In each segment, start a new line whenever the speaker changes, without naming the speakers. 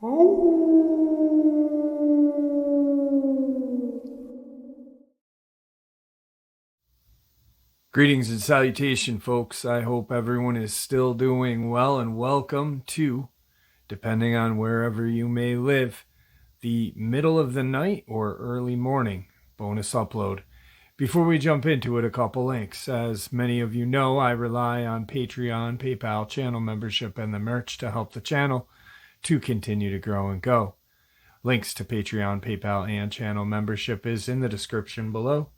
Greetings and salutation, folks. I hope everyone is still doing well, and welcome to, depending on wherever you may live, the middle of the night or early morning bonus upload. Before we jump into it, a couple links. As many of you know, I rely on Patreon, PayPal, channel membership, and the merch to help the channel to continue to grow and go. Links to Patreon, PayPal, and channel membership is in the description below.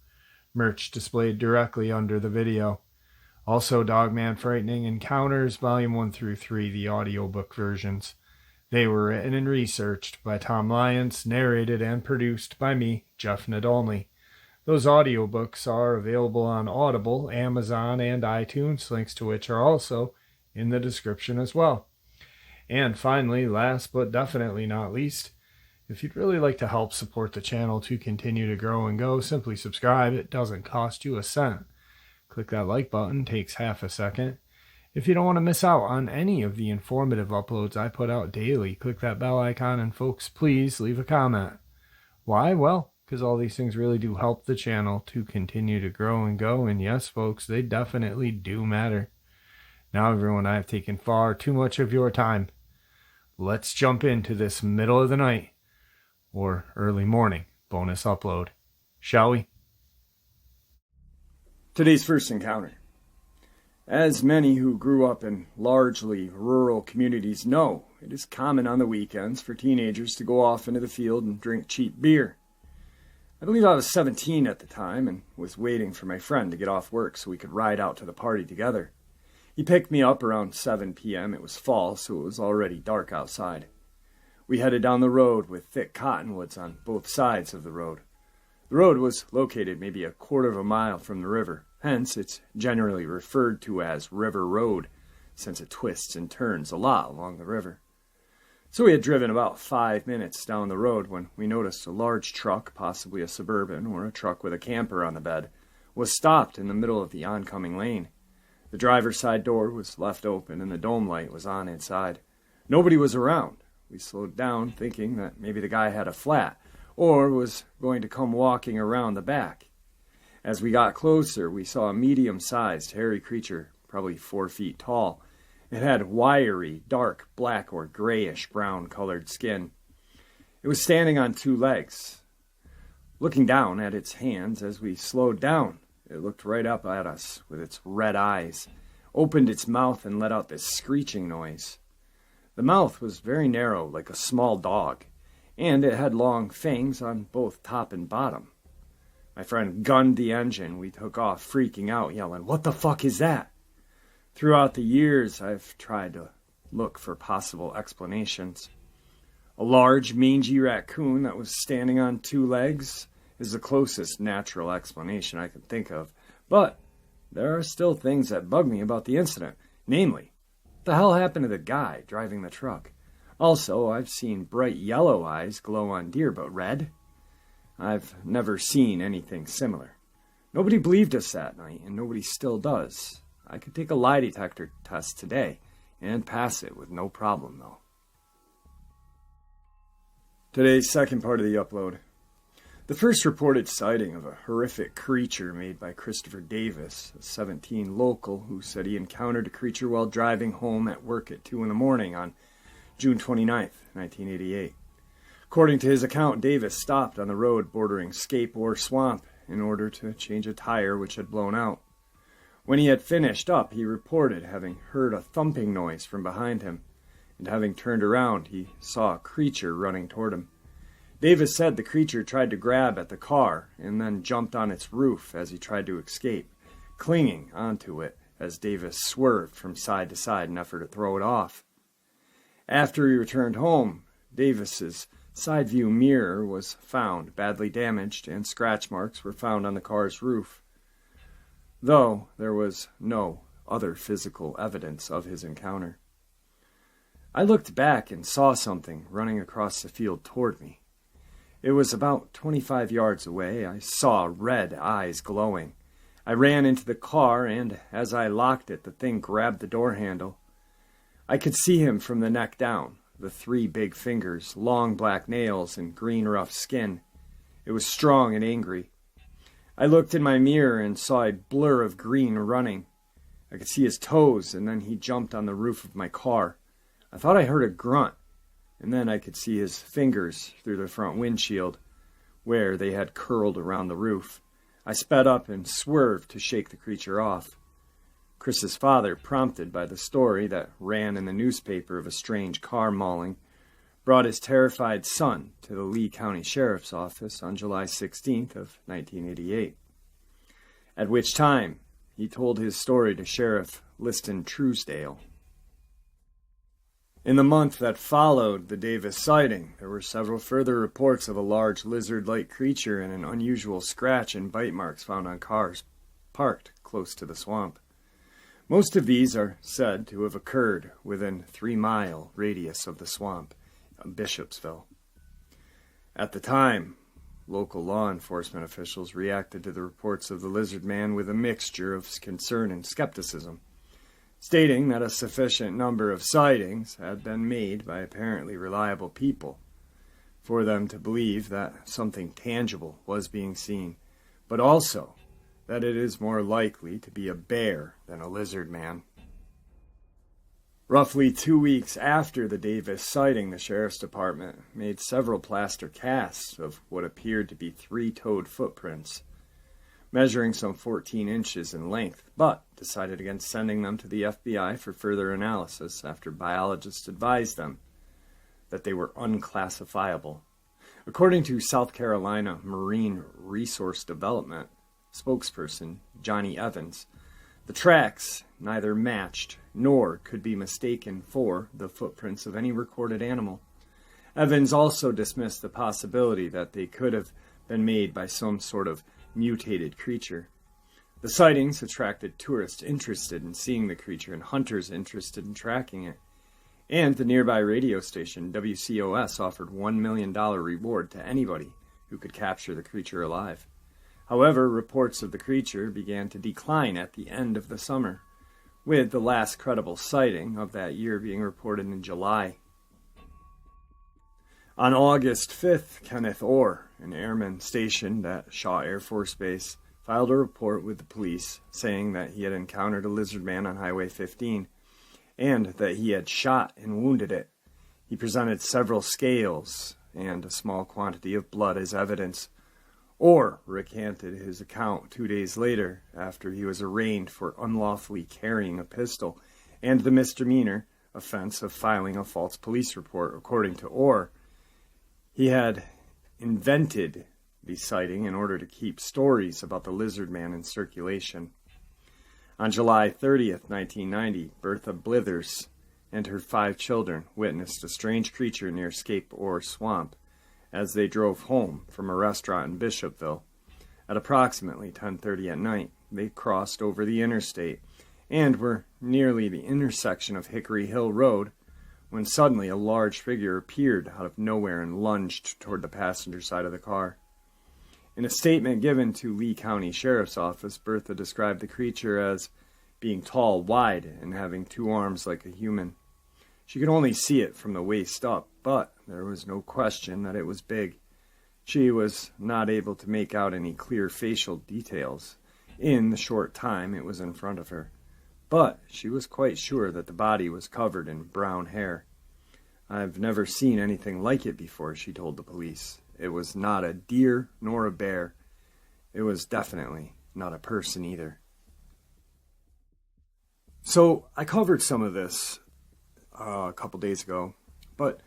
Merch displayed directly under the video. Also, Dogman Frightening Encounters, Volume 1 through 3, the audiobook versions. They were written and researched by Tom Lyons, narrated and produced by me, Jeff Nadolny. Those audiobooks are available on Audible, Amazon, and iTunes, links to which are also in the description as well. And finally, last but definitely not least, if you'd really like to help support the channel to continue to grow and go, simply subscribe. It doesn't cost you a cent. Click that like button, takes half a second. If you don't want to miss out on any of the informative uploads I put out daily, click that bell icon, and folks, please leave a comment. Why? Well, because all these things really do help the channel to continue to grow and go, and yes, folks, they definitely do matter. Now, everyone, I have taken far too much of your time. Let's jump into this middle of the night or early morning bonus upload, shall we?
Today's first encounter. As many who grew up in largely rural communities know, it is common on the weekends for teenagers to go off into the field and drink cheap beer. I believe I was 17 at the time and was waiting for my friend to get off work so we could ride out to the party together. He picked me up around 7 p.m. It was fall, so it was already dark outside. We headed down the road with thick cottonwoods on both sides of the road. The road was located maybe a quarter of a mile from the river, hence it's generally referred to as River Road, since it twists and turns a lot along the river. So we had driven about 5 minutes down the road when we noticed a large truck, possibly a Suburban or a truck with a camper on the bed, was stopped in the middle of the oncoming lane. The driver's side door was left open and the dome light was on inside. Nobody was around. We slowed down, thinking that maybe the guy had a flat, or was going to come walking around the back. As we got closer, we saw a medium-sized, hairy creature, probably 4 feet tall. It had wiry, dark black or grayish-brown colored skin. It was standing on 2 legs. Looking down at its hands as we slowed down, it looked right up at us with its red eyes, opened its mouth and let out this screeching noise. The mouth was very narrow, like a small dog, and it had long fangs on both top and bottom. My friend gunned the engine. We took off, freaking out, yelling, "What the fuck is that?" Throughout the years, I've tried to look for possible explanations. A large, mangy raccoon that was standing on 2 legs is the closest natural explanation I can think of, but there are still things that bug me about the incident, namely, what the hell happened to the guy driving the truck? Also, I've seen bright yellow eyes glow on deer, but red? I've never seen anything similar. Nobody believed us that night, and nobody still does. I could take a lie detector test today and pass it with no problem, though. Today's second part of the upload. The first reported sighting of a horrific creature made by Christopher Davis, a 17 local, who said he encountered a creature while driving home at work at 2 in the morning on June 29, 1988. According to his account, Davis stopped on the road bordering scape or swamp in order to change a tire which had blown out. When he had finished up, he reported having heard a thumping noise from behind him, and having turned around, he saw a creature running toward him. Davis said the creature tried to grab at the car and then jumped on its roof as he tried to escape, clinging onto it as Davis swerved from side to side in an effort to throw it off. After he returned home, Davis's side view mirror was found badly damaged and scratch marks were found on the car's roof, though there was no other physical evidence of his encounter. I looked back and saw something running across the field toward me. It was about 25 yards away. I saw red eyes glowing. I ran into the car, and as I locked it, the thing grabbed the door handle. I could see him from the neck down. the 3 big fingers, long black nails, and green rough skin. It was strong and angry. I looked in my mirror and saw a blur of green running. I could see his toes, and then he jumped on the roof of my car. I thought I heard a grunt, and then I could see his fingers through the front windshield, where they had curled around the roof. I sped up and swerved to shake the creature off. Chris's father, prompted by the story that ran in the newspaper of a strange car mauling, brought his terrified son to the Lee County Sheriff's Office on July 16th of 1988, at which time he told his story to Sheriff Liston Truesdale. In the month that followed the Davis sighting, there were several further reports of a large lizard-like creature and an unusual scratch and bite marks found on cars parked close to the swamp. Most of these are said to have occurred within 3-mile radius of the swamp, Bishopsville. At the time, local law enforcement officials reacted to the reports of the lizard man with a mixture of concern and skepticism, stating that a sufficient number of sightings had been made by apparently reliable people for them to believe that something tangible was being seen, but also that it is more likely to be a bear than a lizard man. Roughly 2 weeks after the Davis sighting, the Sheriff's Department made several plaster casts of what appeared to be 3-toed footprints, measuring some 14 inches in length, but decided against sending them to the FBI for further analysis after biologists advised them that they were unclassifiable. According to South Carolina Marine Resource Development spokesperson Johnny Evans, the tracks neither matched nor could be mistaken for the footprints of any recorded animal. Evans also dismissed the possibility that they could have been made by some sort of mutated creature. The sightings attracted tourists interested in seeing the creature and hunters interested in tracking it. And the nearby radio station, WCOS, offered $1 million reward to anybody who could capture the creature alive. However, reports of the creature began to decline at the end of the summer, with the last credible sighting of that year being reported in July. On August 5th, Kenneth Orr, an airman stationed at Shaw Air Force Base, filed a report with the police saying that he had encountered a lizard man on Highway 15 and that he had shot and wounded it. He presented several scales and a small quantity of blood as evidence. Orr recanted his account 2 days later after he was arraigned for unlawfully carrying a pistol and the misdemeanor offense of filing a false police report. According to Orr, he had invented the sighting in order to keep stories about the lizard man in circulation. On July 30th, 1990, Bertha Blithers and her 5 children witnessed a strange creature near Scape Ore Swamp as they drove home from a restaurant in Bishopville. At approximately 10:30 at night, they crossed over the interstate and were nearly the intersection of Hickory Hill Road when suddenly a large figure appeared out of nowhere and lunged toward the passenger side of the car. In a statement given to Lee County Sheriff's Office, Bertha described the creature as being tall, wide, and having 2 arms like a human. She could only see it from the waist up, but there was no question that it was big. She was not able to make out any clear facial details in the short time it was in front of her, but she was quite sure that the body was covered in brown hair. "I've never seen anything like it before," she told the police. "It was not a deer nor a bear. It was definitely not a person either." So I covered some of this a couple days ago, but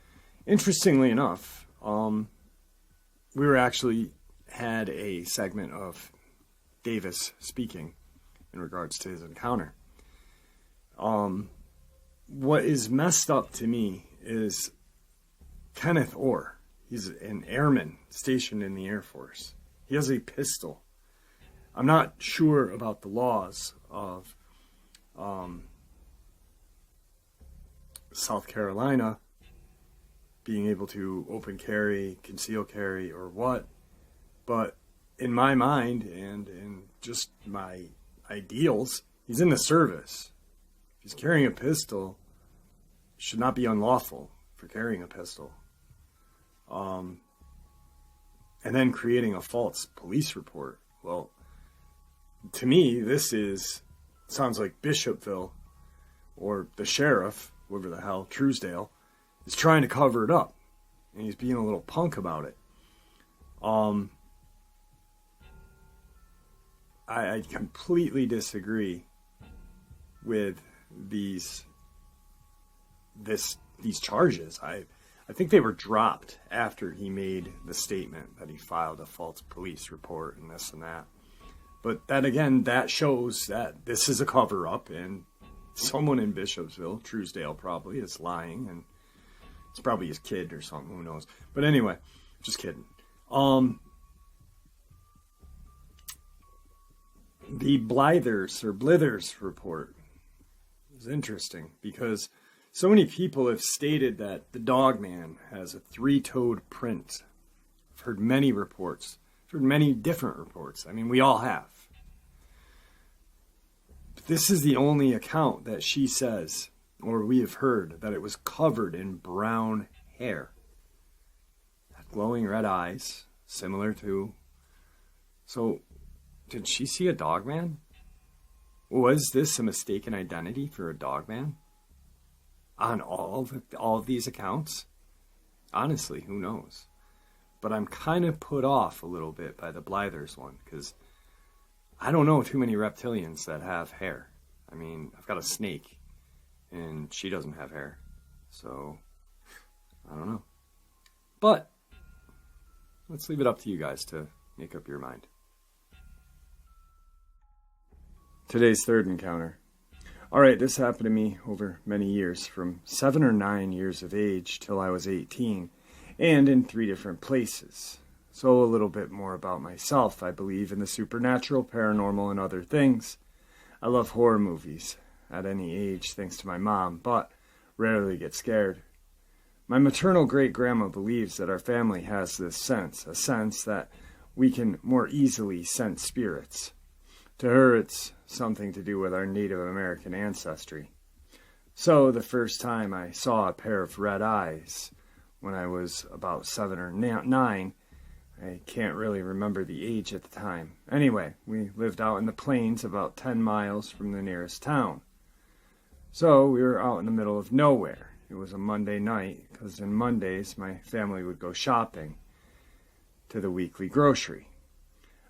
interestingly enough, we were actually had a segment of Davis speaking in regards to his encounter. What is messed up to me is Kenneth Orr. He's an airman stationed in the Air Force. He has a pistol. I'm not sure about the laws of South Carolina being able to open carry, conceal carry, or what, but in my mind and in just my ideals, he's in the service. If he's carrying a pistol, it should not be unlawful for carrying a pistol. And then creating a false police report. Well, to me, this sounds like Bishopville, or the sheriff, whoever the hell, Truesdale, is trying to cover it up. And he's being a little punk about it. I completely disagree with these charges. I think they were dropped after he made the statement that he filed a false police report and this and that. But that, again, that shows that this is a cover-up, and someone in Bishopsville, Truesdale probably, is lying, and it's probably his kid or something, who knows. But anyway, just kidding. The Blithers report is interesting because so many people have stated that the Dogman has a three-toed print. I've heard many reports. I've heard many different reports. I mean, we all have. But this is the only account that she says, or we have heard, that it was covered in brown hair. Had glowing red eyes, similar to... So, did she see a Dogman? Was this a mistaken identity for a Dogman? On all of these accounts? Honestly, who knows? But I'm kind of put off a little bit by the Blithers one, because I don't know too many reptilians that have hair. I mean, I've got a snake, and she doesn't have hair. So, I don't know. But, let's leave it up to you guys to make up your mind. Today's third encounter. Alright, this happened to me over many years, from 7 or 9 years of age till I was 18, and in 3 different places. So a little bit more about myself. I believe in the supernatural, paranormal, and other things. I love horror movies at any age, thanks to my mom, but rarely get scared. My maternal great-grandma believes that our family has this sense, a sense that we can more easily sense spirits. To her, it's something to do with our Native American ancestry. So, the first time I saw a pair of red eyes, when I was about 7 or 9, I can't really remember the age at the time. Anyway, we lived out in the plains about 10 miles from the nearest town. So, we were out in the middle of nowhere. It was a Monday night, because on Mondays my family would go shopping to the weekly grocery.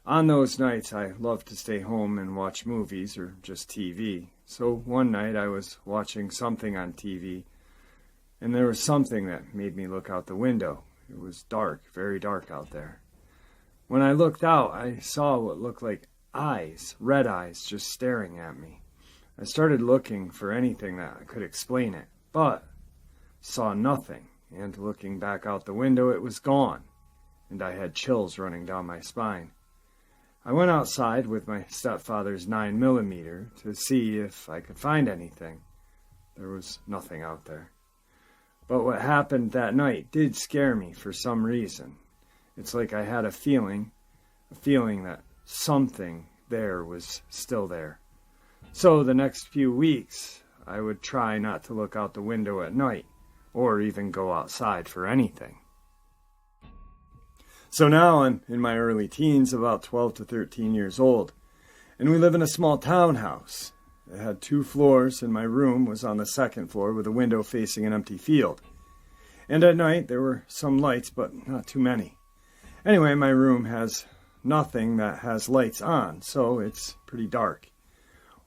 On those nights, I loved to stay home and watch movies or just TV. So one night I was watching something on TV, and there was something that made me look out the window. It was dark, very dark out there. When I looked out, I saw what looked like eyes, red eyes, just staring at me. I started looking for anything that could explain it, but saw nothing, and looking back out the window, it was gone, and I had chills running down my spine. I went outside with my stepfather's 9mm to see if I could find anything. There was nothing out there. But what happened that night did scare me for some reason. It's like I had a feeling that something there was still there. So the next few weeks, I would try not to look out the window at night, or even go outside for anything. So now I'm in my early teens, about 12 to 13 years old, and we live in a small townhouse. It had 2 floors, and my room was on the 2nd floor with a window facing an empty field. And at night there were some lights, but not too many. Anyway, my room has nothing that has lights on, so it's pretty dark.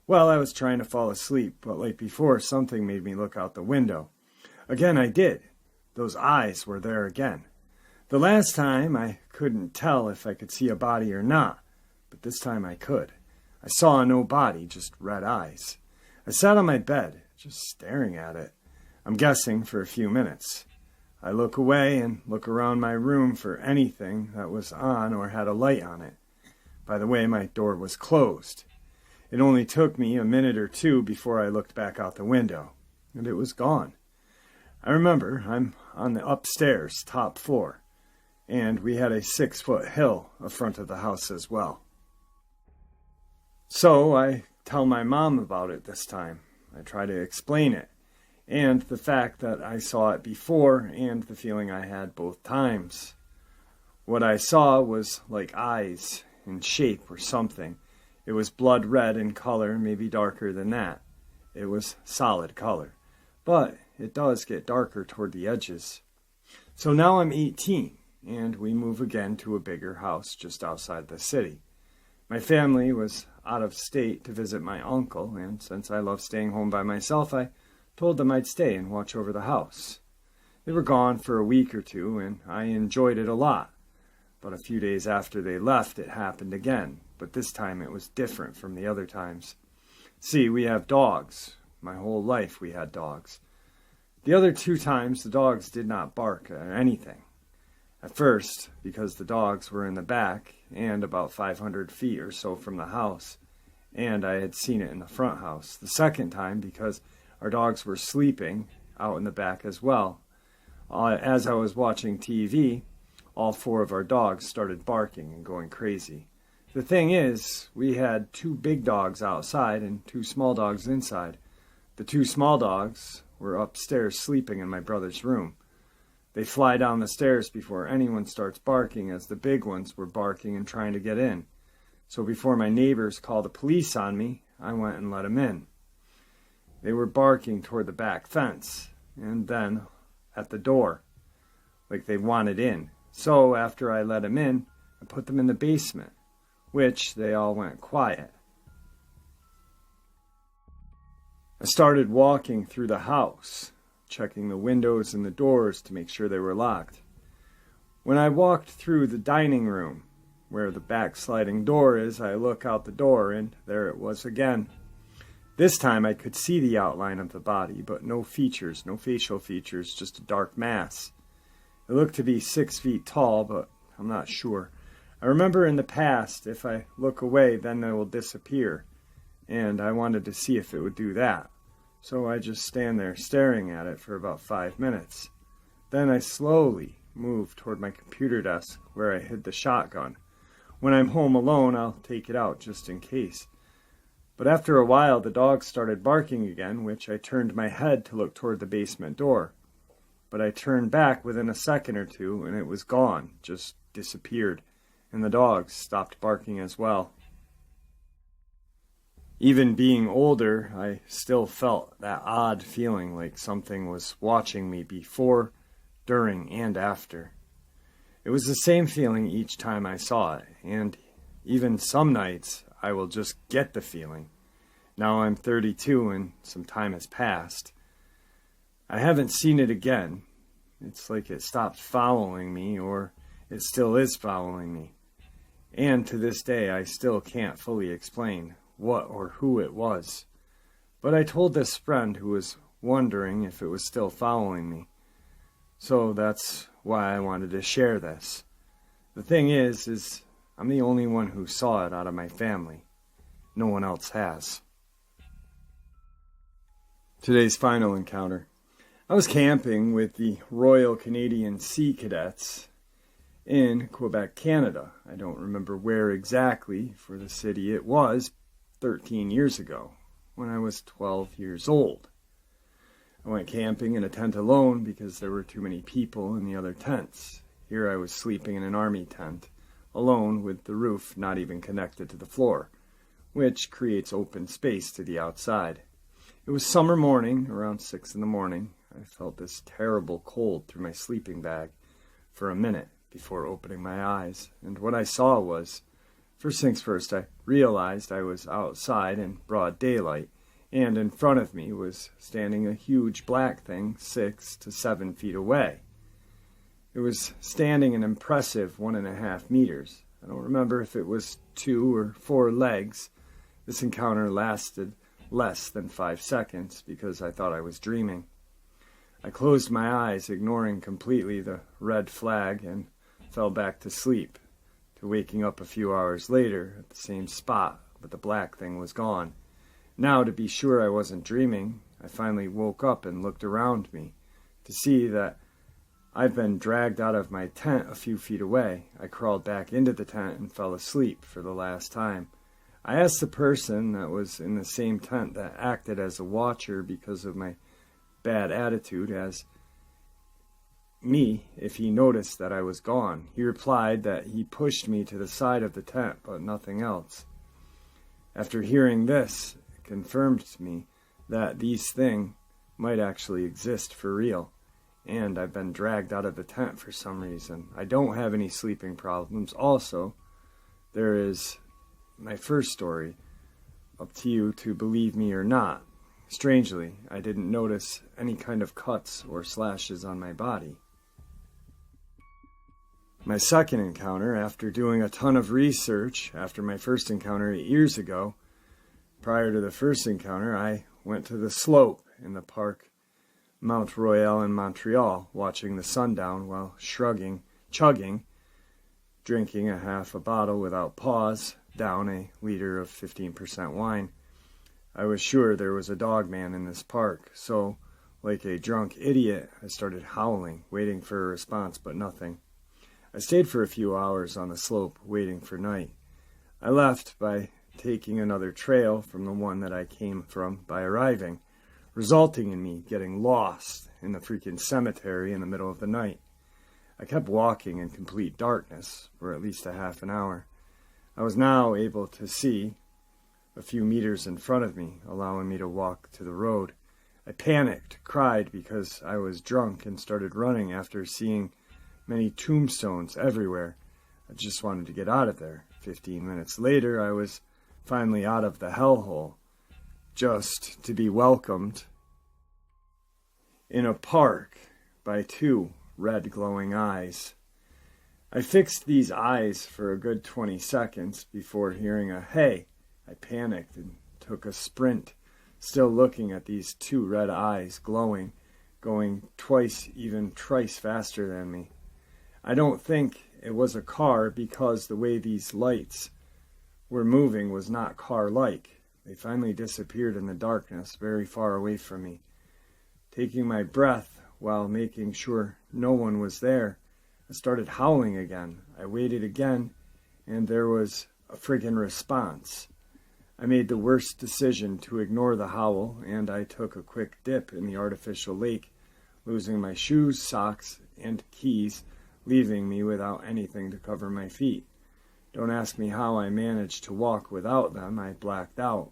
Well, I was trying to fall asleep, but like before, something made me look out the window. Again, I did. Those eyes were there again. The last time, I couldn't tell if I could see a body or not, but this time I could. I saw no body, just red eyes. I sat on my bed, just staring at it. I'm guessing for a few minutes. I look away and look around my room for anything that was on or had a light on it. By the way, my door was closed. It only took me a minute or 2 before I looked back out the window, and it was gone. I remember I'm on the upstairs, top floor. And we had a 6-foot hill in front of the house as well. So I tell my mom about it this time. I try to explain it. and the fact that I saw it before and the feeling I had both times. What I saw was like eyes in shape or something. It was blood red in color, maybe darker than that. It was solid color, but it does get darker toward the edges. So now I'm 18, and we move again to a bigger house just outside the city. My family was out of state to visit my uncle, and since I love staying home by myself, I told them I'd stay and watch over the house. They were gone for a week or two, and I enjoyed it a lot. But a few days after they left, it happened again, but this time it was different from the other times. See, we have dogs. My whole life we had dogs. The other 2 times, the dogs did not bark at anything. At first, because the dogs were in the back and about 500 feet or so from the house, and I had seen it in the front house. The second time, because our dogs were sleeping out in the back as well. As I was watching TV, all 4 of our dogs started barking and going crazy. The thing is, we had 2 big dogs outside and 2 small dogs inside. The 2 small dogs were upstairs sleeping in my brother's room. They fly down the stairs before anyone starts barking, as the big ones were barking and trying to get in. So before my neighbors called the police on me, I went and let them in. They were barking toward the back fence, and then at the door, like they wanted in. So after I let them in, I put them in the basement, which they all went quiet. I started walking through the house, checking the windows and the doors to make sure they were locked. When I walked through the dining room, where the back sliding door is, I look out the door, and there it was again. This time I could see the outline of the body, but no features, no facial features, just a dark mass. It looked to be 6 feet tall, but I'm not sure. I remember in the past, if I look away, then they will disappear, and I wanted to see if it would do that. So I just stand there staring at it for about 5 minutes. Then I slowly move toward my computer desk where I hid the shotgun. When I'm home alone, I'll take it out just in case. But after a while, the dog started barking again, which I turned my head to look toward the basement door. But I turned back within a second or two, and it was gone, just disappeared, and the dogs stopped barking as well. Even being older, I still felt that odd feeling like something was watching me before, during, and after. It was the same feeling each time I saw it, and even some nights I will just get the feeling. Now I'm 32 and some time has passed. I haven't seen it again. It's like it stopped following me, or it still is following me. And to this day I still can't fully explain what or who it was. But I told this friend who was wondering if it was still following me. So that's why I wanted to share this. The thing is I'm the only one who saw it out of my family. No one else has. Today's final encounter. I was camping with the Royal Canadian Sea Cadets in Quebec, Canada. I don't remember where exactly for the city it was 13 years ago, when I was 12 years old. I went camping in a tent alone because there were too many people in the other tents. Here I was sleeping in an army tent, alone with the roof not even connected to the floor, which creates open space to the outside. It was summer morning, around 6 in the morning. I felt this terrible cold through my sleeping bag for a minute before opening my eyes, and what I saw was, first things first, I realized I was outside in broad daylight, and in front of me was standing a huge black thing 6 to 7 feet away. It was standing an impressive 1.5 meters. I don't remember if it was 2 or 4 legs. This encounter lasted less than 5 seconds because I thought I was dreaming. I closed my eyes, ignoring completely the red flag, and fell back to sleep, to waking up a few hours later at the same spot, but the black thing was gone. Now, to be sure I wasn't dreaming, I finally woke up and looked around me to see that I'd been dragged out of my tent a few feet away. I crawled back into the tent and fell asleep for the last time. I asked the person that was in the same tent that acted as a watcher because of my bad attitude as me if he noticed that I was gone. He replied that he pushed me to the side of the tent, but nothing else. After hearing this, it confirmed to me that these things might actually exist for real, and I've been dragged out of the tent for some reason. I don't have any sleeping problems. Also, there is my first story, up to you to believe me or not. Strangely, I didn't notice any kind of cuts or slashes on my body. My second encounter, after doing a ton of research after my first encounter 8 years ago, prior to the first encounter, I went to the slope in the park Mount Royal in Montreal, watching the sundown while chugging, drinking a half a bottle without pause, down a liter of 15% wine. I was sure there was a Dogman in this park, so, like a drunk idiot, I started howling, waiting for a response, but nothing. I stayed for a few hours on the slope, waiting for night. I left by taking another trail from the one that I came from by arriving, resulting in me getting lost in the freaking cemetery in the middle of the night. I kept walking in complete darkness for at least a half an hour. I was now able to see a few meters in front of me, allowing me to walk to the road. I panicked, cried because I was drunk, and started running after seeing many tombstones everywhere. I just wanted to get out of there. 15 minutes later, I was finally out of the hellhole, just to be welcomed in a park by two red glowing eyes. I fixed these eyes for a good 20 seconds before hearing a hey. I panicked and took a sprint, still looking at these two red eyes glowing, going twice, even thrice faster than me. I don't think it was a car because the way these lights were moving was not car-like. They finally disappeared in the darkness, very far away from me. Taking my breath while making sure no one was there, I started howling again. I waited again, and there was a friggin' response. I made the worst decision to ignore the howl, and I took a quick dip in the artificial lake, losing my shoes, socks, and keys, leaving me without anything to cover my feet. Don't ask me how I managed to walk without them. I blacked out.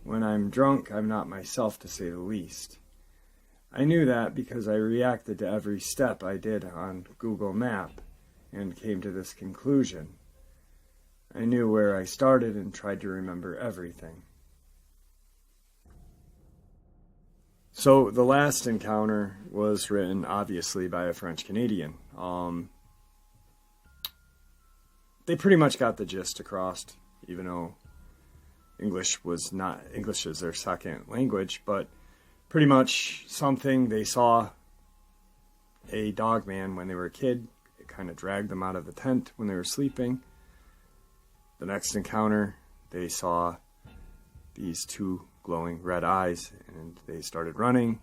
When I'm drunk, I'm not myself, to say the least. I knew that because I reacted to every step I did on Google Map and came to this conclusion. I knew where I started and tried to remember everything. So the last encounter was written, obviously, by a French Canadian. They pretty much got the gist across, even though English is their second language, but pretty much something they saw a Dogman when they were a kid. It kind of dragged them out of the tent when they were sleeping. The next encounter, they saw these two glowing red eyes, and they started running,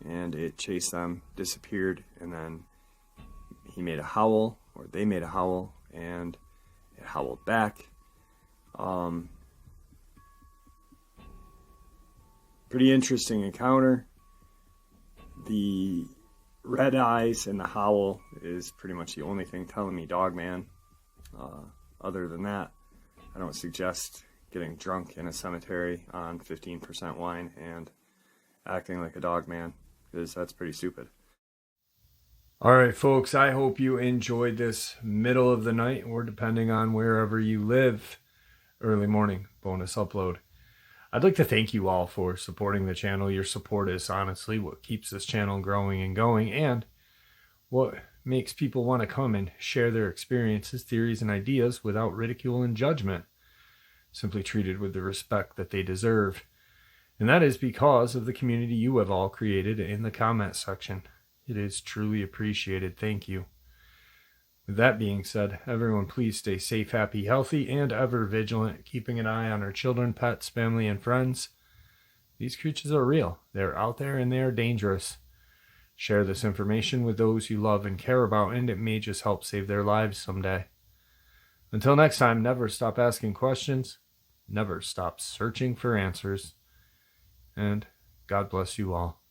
and it chased them, disappeared, and then he made a howl, or they made a howl, and it howled back. Pretty interesting encounter. The red eyes and the howl is pretty much the only thing telling me Dogman. Other than that, I don't suggest getting drunk in a cemetery on 15% wine and acting like a Dogman, because that's pretty stupid.
All right, folks, I hope you enjoyed this middle of the night, or depending on wherever you live, early morning bonus upload. I'd like to thank you all for supporting the channel. Your support is honestly what keeps this channel growing and going, and what makes people want to come and share their experiences, theories, and ideas without ridicule and judgment, simply treated with the respect that they deserve. And that is because of the community you have all created in the comment section. It is truly appreciated. Thank you. With that being said, everyone please stay safe, happy, healthy, and ever vigilant, keeping an eye on our children, pets, family, and friends. These creatures are real. They're out there and they are dangerous. Share this information with those you love and care about, and it may just help save their lives someday. Until next time, never stop asking questions, never stop searching for answers, and God bless you all.